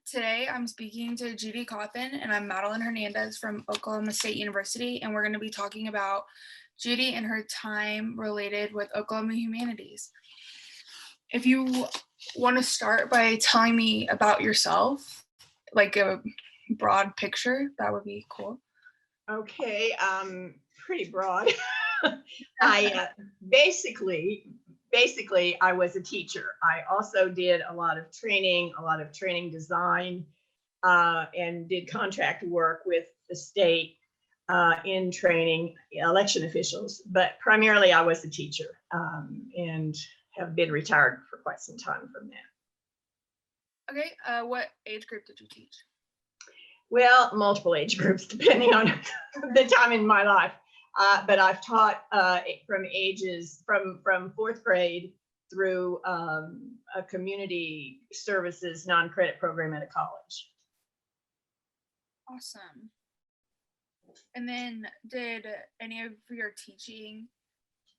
Today, I'm speaking to Judy Cawthon, and I'm Madylin Hernandez from Oklahoma State University, and we're going to be talking about Judy and her time related with Oklahoma Humanities. If you want to start by telling me about yourself, like a broad picture, that would be cool. Okay, pretty broad. I basically I was a teacher. I also did a lot of training design, and did contract work with the state in training election officials. But primarily, I was a teacher, and have been retired for quite some time from that. Okay, what age group did you teach? Well, multiple age groups, depending on the time in my life. But I've taught from ages from fourth grade through a community services non-credit program at a college. Awesome. And then did any of your teaching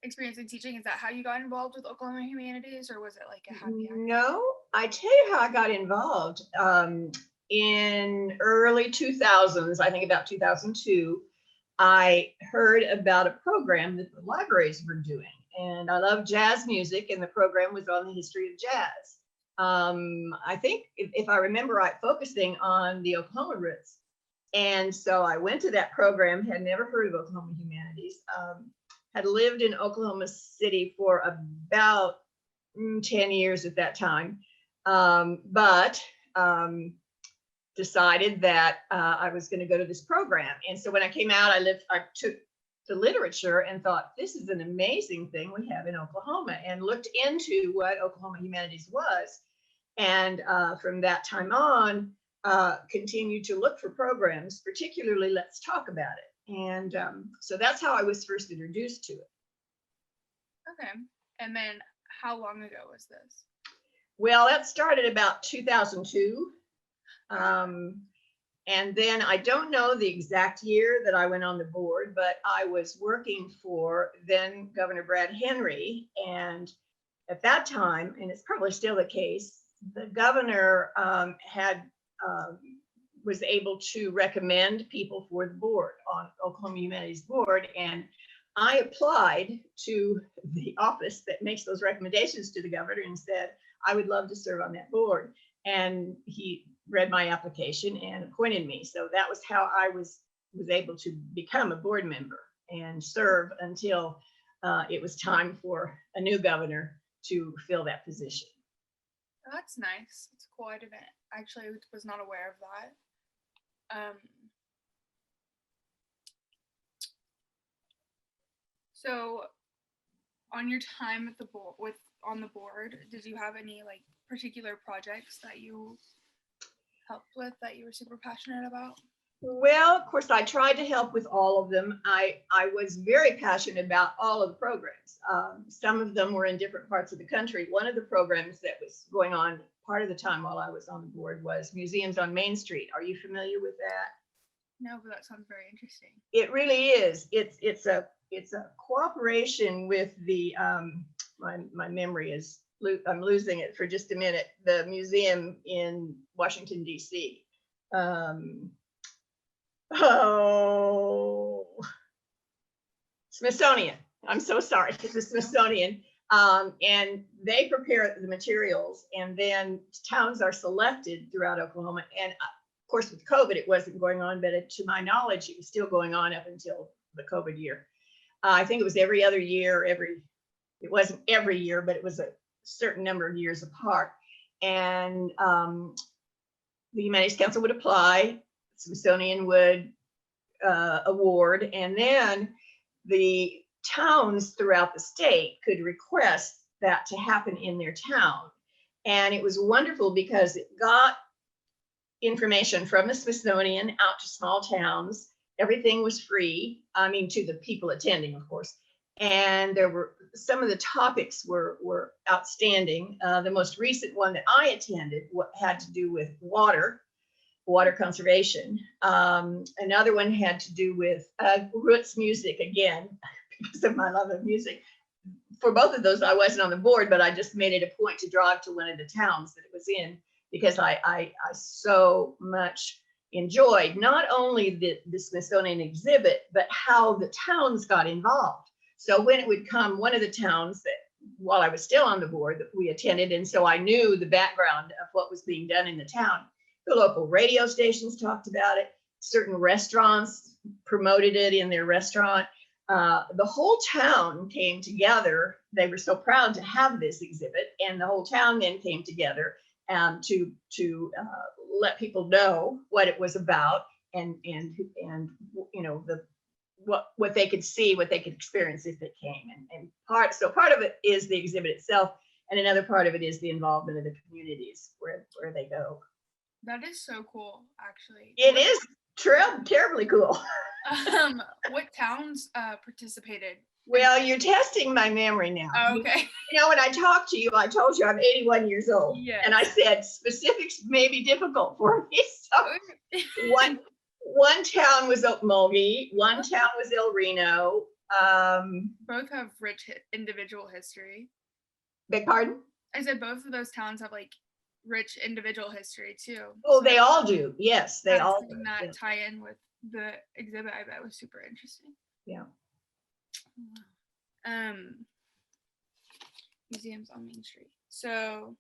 experience in teaching, is that how you got involved with Oklahoma Humanities, or was it like a happy accident? No, I tell you how I got involved. In early 2000s, I think about 2002, I heard about a program that the libraries were doing, and I love jazz music, and the program was on the history of jazz. I think if I remember right, focusing on the Oklahoma roots. And so I went to that program, had never heard of Oklahoma Humanities, had lived in Oklahoma City for about 10 years at that time, but decided that I was going to go to this program. And so when I came out, I took the literature and thought, this is an amazing thing we have in Oklahoma, and looked into what Oklahoma Humanities was. And from that time on, continued to look for programs, particularly Let's Talk About It. And so that's how I was first introduced to it. Okay. And then how long ago was this? Well, that started about 2002. And then I don't know the exact year that I went on the board, but I was working for then Governor Brad Henry. And at that time, and it's probably still the case, the governor was able to recommend people for the board on Oklahoma Humanities board. And I applied to the office that makes those recommendations to the governor and said, I would love to serve on that board. And he read my application and appointed me. So that was how I was able to become a board member and serve until it was time for a new governor to fill that position. That's nice. It's cool. I actually was not aware of that. So on your time at the board, on the board, did you have any like particular projects that you helped with that you were super passionate about? Well, of course, I tried to help with all of them. I was very passionate about all of the programs. Some of them were in different parts of the country. One of the programs that was going on part of the time while I was on the board was Museums on Main Street. Are you familiar with that? No, but that sounds very interesting. It really is. It's a cooperation with the my memory is, I'm losing it for just a minute. The museum in Washington, D.C. Smithsonian. I'm so sorry. It's the Smithsonian. And they prepare the materials, and then towns are selected throughout Oklahoma. And of course, with COVID, it wasn't going on, but to my knowledge, it was still going on up until the COVID year. I think it was every other year, it wasn't every year, but it was a certain number of years apart. And the Humanities Council would apply, Smithsonian would award, and then the towns throughout the state could request that to happen in their town. And it was wonderful because it got information from the Smithsonian out to small towns. Everything was free. I mean, to the people attending, of course. And there were some of the topics were outstanding. The most recent one that I attended had to do with water conservation. Another one had to do with roots music, again, because of my love of music. For both of those, I wasn't on the board, but I just made it a point to drive to one of the towns that it was in, because I so much enjoyed not only the Smithsonian exhibit, but how the towns got involved. So when it would come, one of the towns that, while I was still on the board, that we attended, and so I knew the background of what was being done in the town. The local radio stations talked about it. Certain restaurants promoted it in their restaurant. The whole town came together. They were so proud to have this exhibit, and the whole town then came together to let people know what it was about, and you know, what they could see, what they could experience if they came. And part of it is the exhibit itself, and another part of it is the involvement of the communities where they go. That is so cool, actually. It is terribly cool. What towns participated? Well, you're testing my memory now. Oh, okay. You know, when I talked to you, I told you I'm 81 years old. Yes. And I said specifics may be difficult for me. So one town was Okmulgee, one town was El Reno. Both have rich individual history. Beg pardon? I said both of those towns have like rich individual history too. Oh, they all do. Yes, they all do. That Yeah. tie in with the exhibit, I bet, was super interesting. Yeah. Museums on Main Street. So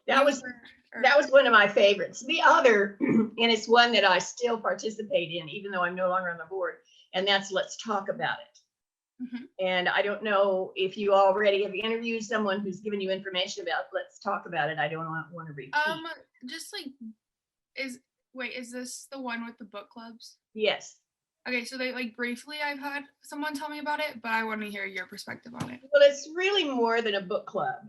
That was one of my favorites. The other, and it's one that I still participate in, even though I'm no longer on the board, and that's Let's Talk About It. Mhm. And I don't know if you already have interviewed someone who's given you information about Let's Talk About It. I don't want to repeat. Just like, is this the one with the book clubs? Yes. Okay, so they like briefly, I've had someone tell me about it, but I want to hear your perspective on it. Well, it's really more than a book club.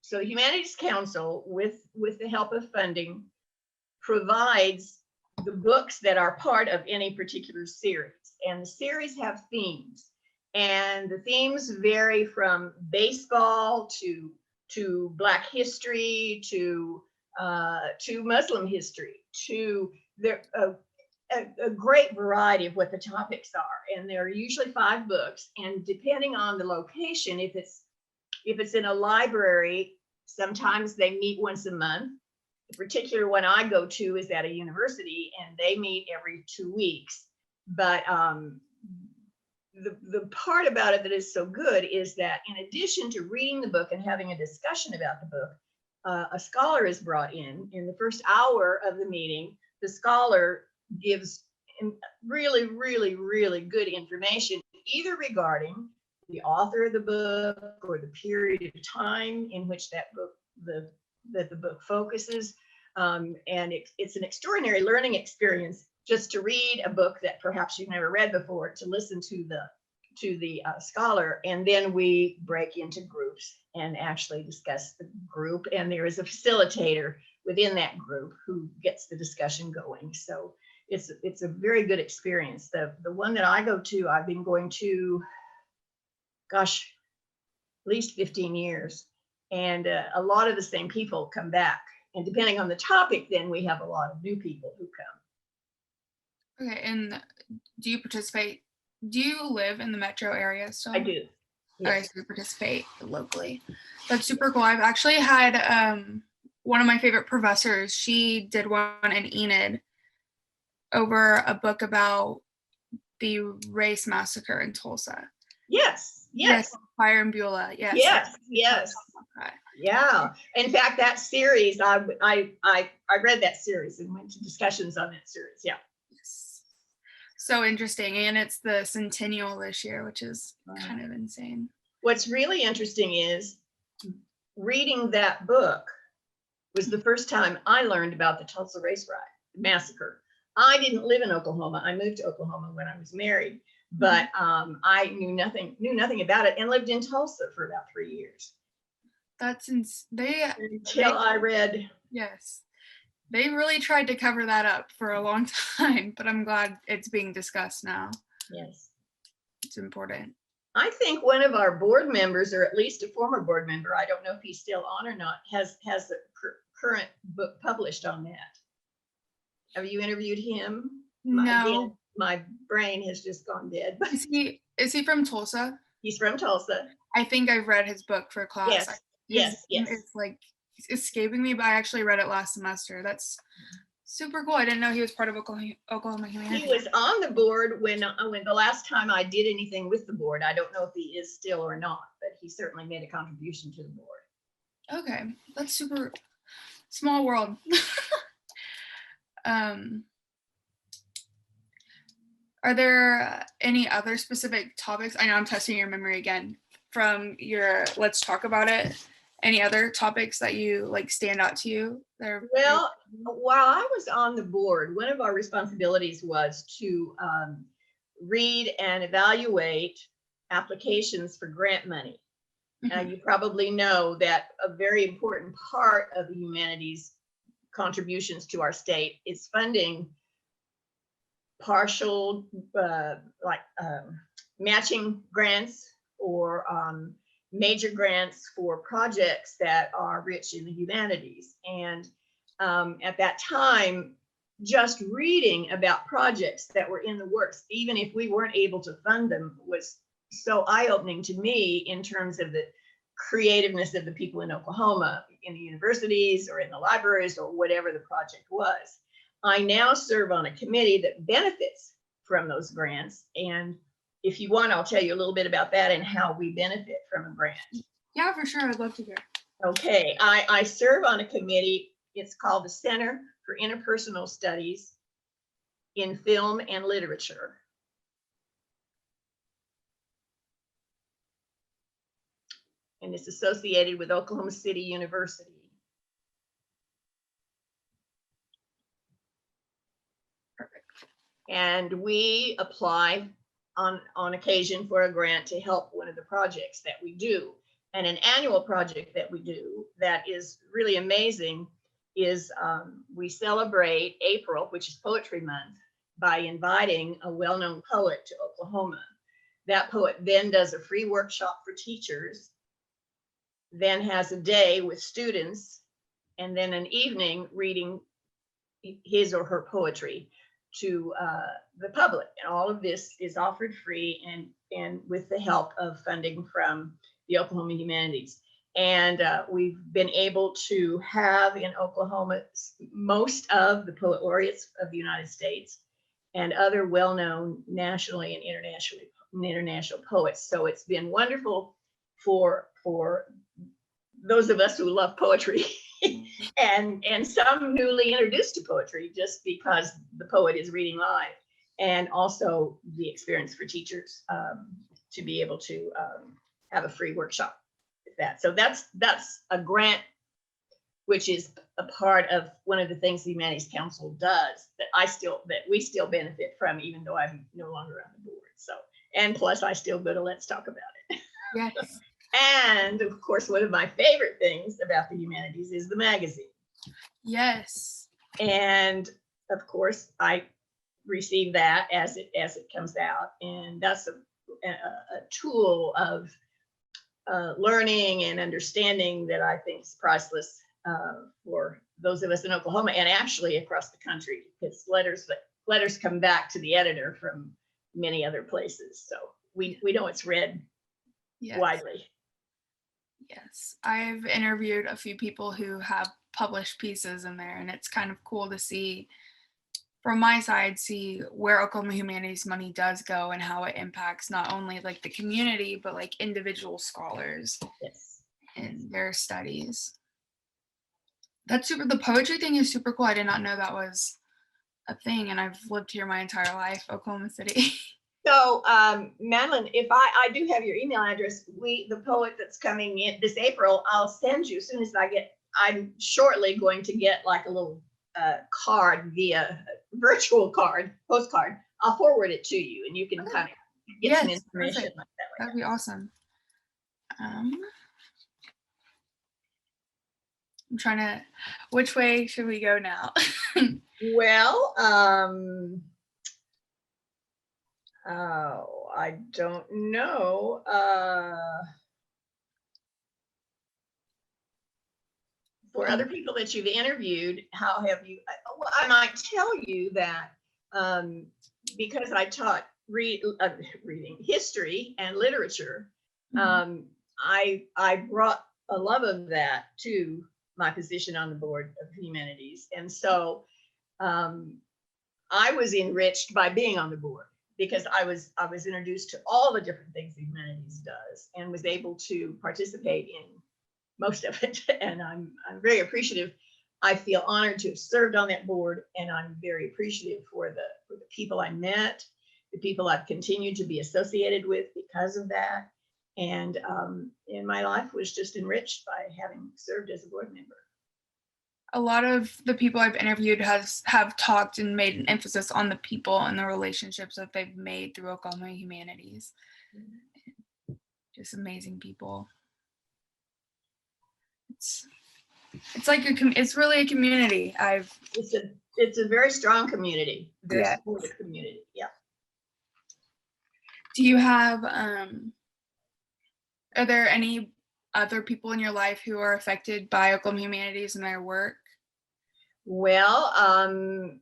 So the Humanities Council, with the help of funding, provides the books that are part of any particular series. And the series have themes. And the themes vary from baseball to Black history to Muslim history to a great variety of what the topics are. And there are usually 5 books. And depending on the location, if it's in a library, sometimes they meet once a month. The particular one I go to is at a university, and they meet every 2 weeks. But the part about it that is so good is that in addition to reading the book and having a discussion about the book, a scholar is brought in. In the first hour of the meeting, the scholar gives really, really, really good information, either regarding the author of the book or the period of time in which that book, the book focuses. And it's an extraordinary learning experience just to read a book that perhaps you've never read before, to listen to the scholar, and then we break into groups and actually discuss the group. And there is a facilitator within that group who gets the discussion going. So it's a very good experience. The one that I go to, I've been going to, gosh, at least 15 years. And a lot of the same people come back. And depending on the topic, then we have a lot of new people who come. Okay, and do you participate? Do you live in the metro area still? I do. Yes. Okay, so you participate locally. That's super cool. I've actually had one of my favorite professors. She did one in Enid over a book about the race massacre in Tulsa. Yes. Fire and Beulah. Yes. Yes. Yeah. In fact, that series, I read that series and went to discussions on that series. Yeah. So interesting. And it's the centennial this year, which is kind of insane. What's really interesting is reading that book was the first time I learned about the Tulsa Race Riot Massacre. I didn't live in Oklahoma. I moved to Oklahoma when I was married, but I knew nothing about it, and lived in Tulsa for about 3 years. That's until I read. Yes. They really tried to cover that up for a long time, but I'm glad it's being discussed now. Yes. It's important. I think one of our board members, or at least a former board member, I don't know if he's still on or not, has a current book published on that. Have you interviewed him? No. My brain has just gone dead. Is he from Tulsa? He's from Tulsa. I think I've read his book for class. Yes. It's like It's escaping me, but I actually read it last semester. That's super cool. I didn't know he was part of Oklahoma Humanities. He was on the board when the last time I did anything with the board. I don't know if he is still or not, but he certainly made a contribution to the board. Okay, that's super small world. Are there any other specific topics? I know I'm testing your memory again from your Let's Talk About It. Any other topics that you like stand out to you? Well, while I was on the board, one of our responsibilities was to read and evaluate applications for grant money. You probably know that a very important part of the humanities contributions to our state is funding partial matching grants or major grants for projects that are rich in the humanities. And at that time, just reading about projects that were in the works, even if we weren't able to fund them, was so eye-opening to me in terms of the creativeness of the people in Oklahoma, in the universities or in the libraries or whatever the project was. I now serve on a committee that benefits from those grants. And if you want, I'll tell you a little bit about that and how we benefit from a grant. Yeah, for sure. I'd love to hear. Okay, I serve on a committee. It's called the Center for Interpersonal Studies in Film and Literature. And it's associated with Oklahoma City University. Perfect. And we apply on occasion for a grant to help one of the projects that we do. And an annual project that we do that is really amazing is we celebrate April, which is Poetry Month, by inviting a well-known poet to Oklahoma. That poet then does a free workshop for teachers, then has a day with students, and then an evening reading his or her poetry to the public. And all of this is offered free and with the help of funding from the Oklahoma Humanities. And we've been able to have in Oklahoma most of the poet laureates of the United States and other well-known nationally and international poets. So it's been wonderful for those of us who love poetry and some newly introduced to poetry just because the poet is reading live, and also the experience for teachers to be able to have a free workshop with that. So that's a grant which is a part of one of the things the Humanities Council does that we still benefit from, even though I'm no longer on the board. So, and plus I still go to Let's Talk About It. Yes. And of course, one of my favorite things about the Humanities is the magazine. Yes. And of course, I receive that as it comes out, and that's a tool of learning and understanding that I think is priceless for those of us in Oklahoma and actually across the country, because letters come back to the editor from many other places. So we know it's read widely. Yes, I've interviewed a few people who have published pieces in there, and it's kind of cool to see from my side, see where Oklahoma Humanities money does go and how it impacts not only like the community, but like individual scholars in their studies. That's super. The poetry thing is super cool. I did not know that was a thing, and I've lived here my entire life, Oklahoma City. So, Madylin, if I do have your email address, the poet that's coming in this April, I'll send you as soon as I'm shortly going to get like a little card via virtual postcard. I'll forward it to you and you can kind of get some information like that. That'd be awesome. I'm trying to, which way should we go now? Well, I don't know. For other people that you've interviewed, how have you? Well, I might tell you that because I taught reading history and literature, I brought a love of that to my position on the board of Humanities. And so I was enriched by being on the board because I was introduced to all the different things the Humanities does and was able to participate in most of it. And I'm very appreciative. I feel honored to have served on that board, and I'm very appreciative for the people I met, the people I've continued to be associated with because of that. And my life was just enriched by having served as a board member. A lot of the people I've interviewed have talked and made an emphasis on the people and the relationships that they've made through Oklahoma Humanities. Just amazing people. It's like it's really a community. It's a very strong community, very Yeah. supportive community. Yeah. Do you have are there any other people in your life who are affected by Oklahoma Humanities and their work? Well, I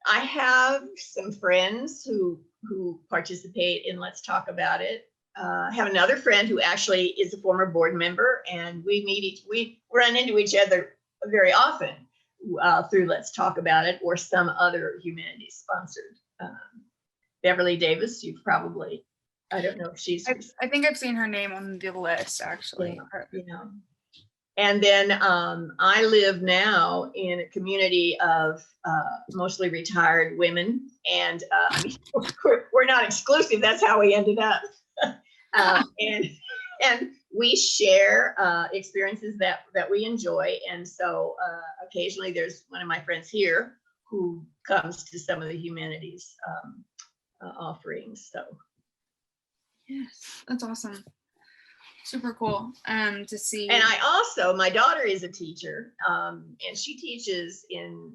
have some friends who participate in Let's Talk About It. I have another friend who actually is a former board member, and we run into each other very often through Let's Talk About It or some other humanities sponsored. Beverly Davis, you've probably, I don't know if she's. I think I've seen her name on the list, actually. Yeah. And then I live now in a community of mostly retired women, and I mean, we're not exclusive. That's how we ended up. And we share experiences that we enjoy. And so occasionally there's one of my friends here who comes to some of the humanities offerings. So yes, that's awesome. Super cool to see. And I also, my daughter is a teacher, and she teaches in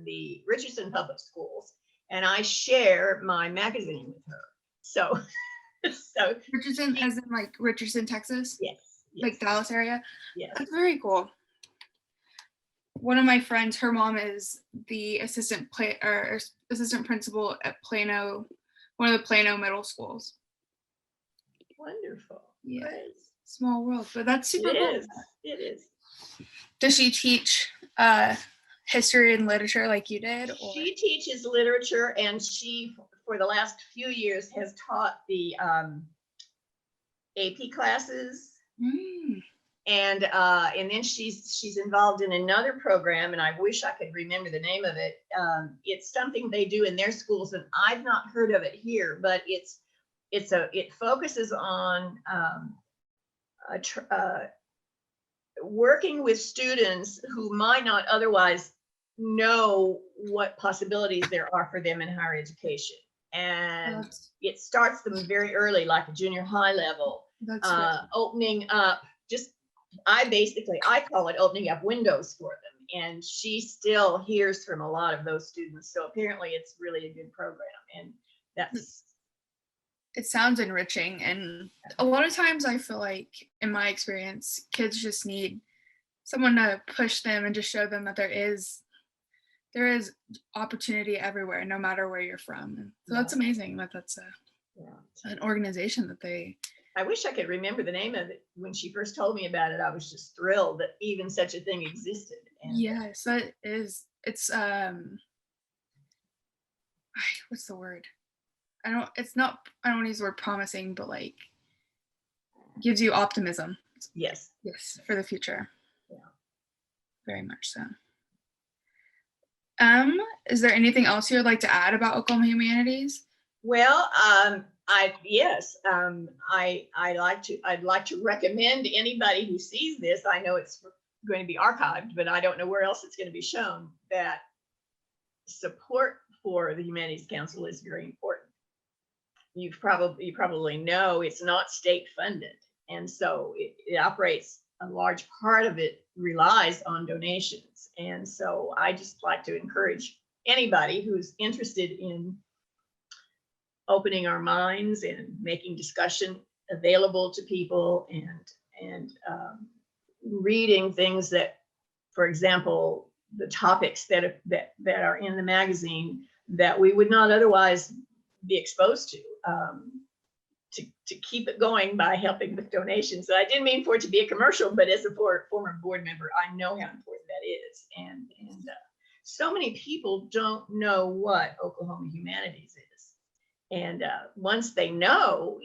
the Richardson Public Schools, and I share my magazine with her. So Richardson, as in like Richardson, Texas? Yes. Like Dallas area? Yes. That's very cool. One of my friends, her mom is the assistant principal at Plano, one of the Plano middle schools. Wonderful. Yeah. Great. Small world, but that's super cool. It is. Does she teach history and literature like you did? Or? She teaches literature, and she, for the last few years, has taught the AP classes. And then she's involved in another program, and I wish I could remember the name of it. It's something they do in their schools, and I've not heard of it here, but it focuses on working with students who might not otherwise know what possibilities there are for them in higher education. And it starts them very early, like a junior high level, opening up, I call it opening up windows for them. And she still hears from a lot of those students. So apparently it's really a good program. And it sounds enriching, and a lot of times I feel like, in my experience, kids just need someone to push them and just show them that there is opportunity everywhere, no matter where you're from. And so that's amazing that that's an organization that they. I wish I could remember the name of it. When she first told me about it, I was just thrilled that even such a thing existed. And yes, that is. It's what's the word? I don't want to use the word promising, but like gives you optimism. Yes, for the future. Yeah, very much so. Is there anything else you would like to add about Oklahoma Humanities? Well, I'd like to recommend anybody who sees this. I know it's going to be archived, but I don't know where else it's going to be shown, that support for the Humanities Council is very important. You probably know it's not state funded, and so it operates, a large part of it relies on donations. And so I just like to encourage anybody who's interested in opening our minds and making discussion available to people, and reading things that, for example, the topics that are in the magazine that we would not otherwise be exposed to to keep it going by helping with donations. So I didn't mean for it to be a commercial, but as a former board member, I know how important that is. And so many people don't know what Oklahoma Humanities is. And once they know,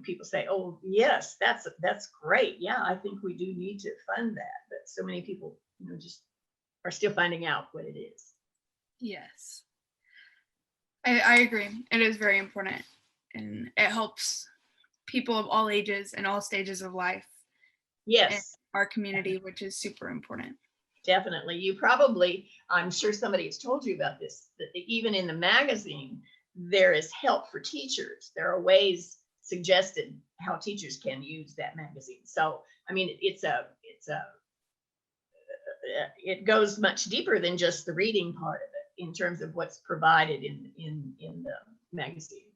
people say, "Oh, yes, that's great. Yeah, I think we do need to fund that." But so many people, just are still finding out what it is. Yes, I agree. It is very important, and it helps people of all ages and all stages of life. Yes. In our community, which is super important. Definitely. I'm sure somebody has told you about this, that even in the magazine, there is help for teachers. There are ways suggested how teachers can use that magazine. So, I mean, it goes much deeper than just the reading part of it in terms of what's provided in the magazine.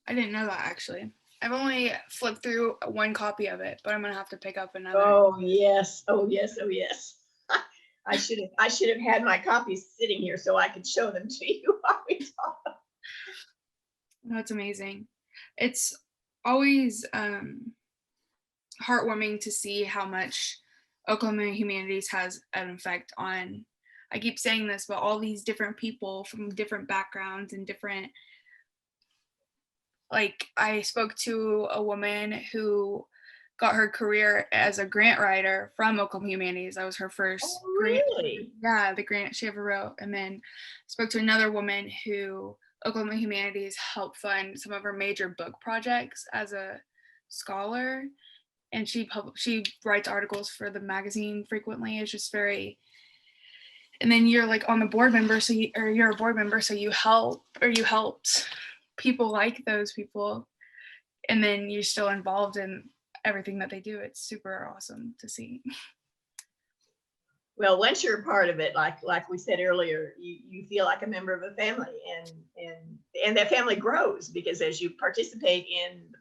I didn't know that, actually. I've only flipped through one copy of it, but I'm gonna have to pick up another. Oh yes, oh yes, oh yes. I should have had my copies sitting here so I could show them to you while we talk. That's amazing. It's always heartwarming to see how much Oklahoma Humanities has an effect on, I keep saying this, but all these different people from different backgrounds and different, like, I spoke to a woman who got her career as a grant writer from Oklahoma Humanities. That was her first grant. Really? Yeah, the grant she ever wrote. And then spoke to another woman who Oklahoma Humanities helped fund some of her major book projects as a scholar. And she writes articles for the magazine frequently. It's just very, and then you're like on the board member, you're a board member, so you helped people like those people, and then you're still involved in everything that they do. It's super awesome to see. Well, once you're a part of it, like we said earlier, you feel like a member of a family, and that family grows, because as you participate in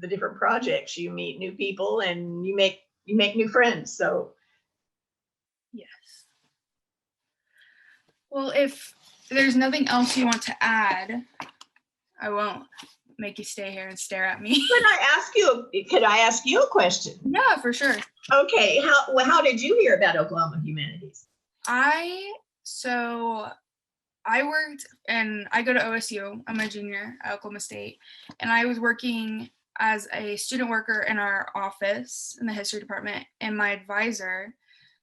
the different projects, you meet new people and you make new friends. So yes. Well, if there's nothing else you want to add, I won't make you stay here and stare at me. Could I ask you a question? Yeah, for sure. Okay, how did you hear about Oklahoma Humanities? I worked, and I go to OSU. I'm a junior at Oklahoma State, and I was working as a student worker in our office in the history department, and my advisor,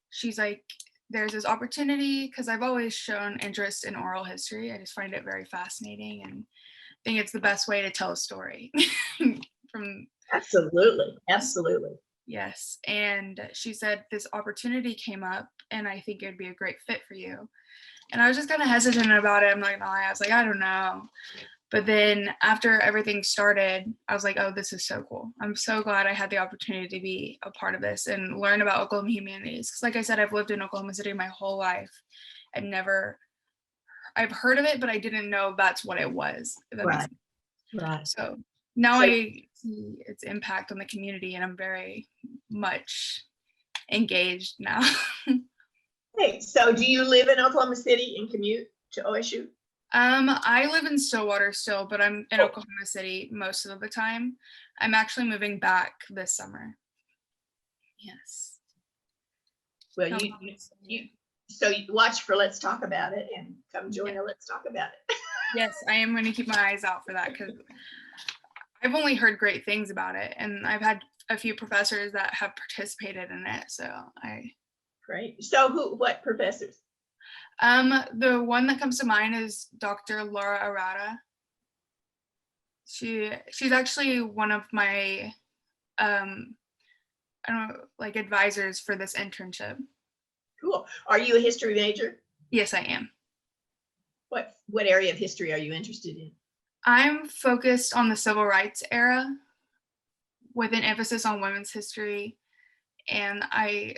she's like, there's this opportunity, because I've always shown interest in oral history. I just find it very fascinating and think it's the best way to tell a story. Absolutely. Yes. And she said this opportunity came up and I think it'd be a great fit for you. And I was just kind of hesitant about it. I'm not gonna lie. I was like, I don't know. But then after everything started, I was like, oh, this is so cool. I'm so glad I had the opportunity to be a part of this and learn about Oklahoma Humanities. Because like I said, I've lived in Oklahoma City my whole life. I've heard of it, but I didn't know that's what it was. Right. So now I see its impact on the community, and I'm very much engaged now. Hey, so do you live in Oklahoma City and commute to OSU? I live in Stillwater still, but I'm in Oklahoma City most of the time. I'm actually moving back this summer. Yes. Well, so you watch for Let's Talk About It and come join our Let's Talk About It. Yes, I am going to keep my eyes out for that, because I've only heard great things about it, and I've had a few professors that have participated in it. So Great. So what professors? The one that comes to mind is Dr. Laura Arata. She's actually one of my advisors for this internship. Cool. Are you a history major? Yes, I am. What area of history are you interested in? I'm focused on the civil rights era with an emphasis on women's history, and I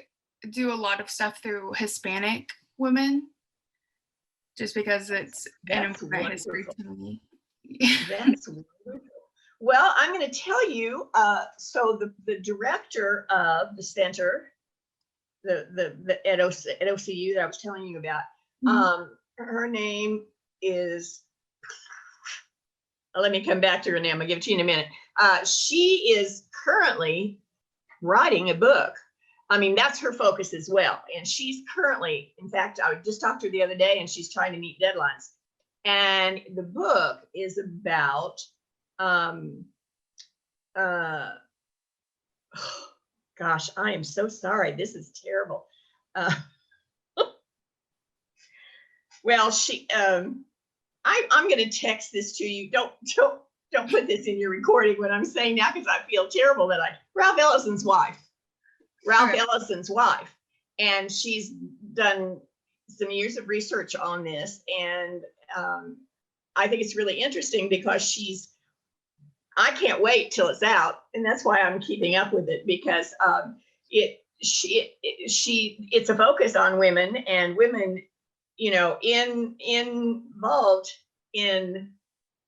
do a lot of stuff through Hispanic women, just because it's an important history to me. That's wonderful. Well, I'm going to tell you, so the director of the center, the at OCU that I was telling you about, her name is, let me come back to her name. I'm gonna give it to you in a minute. She is currently writing a book. I mean, that's her focus as well. And she's currently, in fact, I just talked to her the other day, and she's trying to meet deadlines. And the book is about, gosh, I am so sorry. This is terrible. Well, I'm going to text this to you. Don't put this in your recording what I'm saying now, because I feel terrible that Ralph Ellison's wife, and she's done some years of research on this, and I think it's really interesting because I can't wait till it's out, and that's why I'm keeping up with it, because it's a focus on women, and women, you know, involved in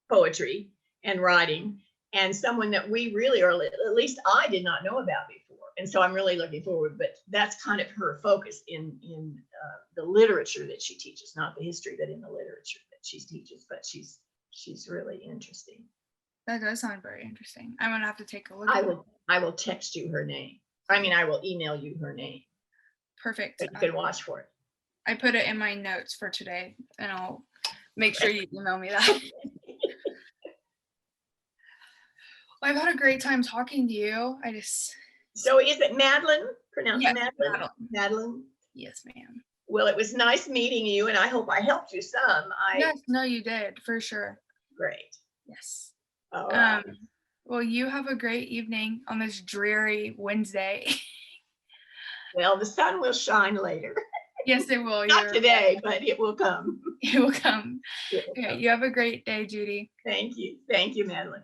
poetry and writing, and someone that we really, or at least I did not know about before. And so I'm really looking forward, but that's kind of her focus in the literature that she teaches, not the history, but in the literature that she teaches. But she's really interesting. That does sound very interesting. I'm gonna have to take a look. I will text you her name. I mean, I will email you her name. Perfect. But you can watch for it. I put it in my notes for today, and I'll make sure you email me that. I've had a great time talking to you. So is it Madylin? Pronounced yes, Madylin? Madylin? Yes, ma'am. Well, it was nice meeting you, and I hope I helped you some. Yes, no, you did, for sure. Great. Yes. All right. Well, you have a great evening on this dreary Wednesday. Well, the sun will shine later. Yes, it will. Not today, but it will come. It will come. Okay, you have a great day, Judy. Thank you. Thank you, Madylin.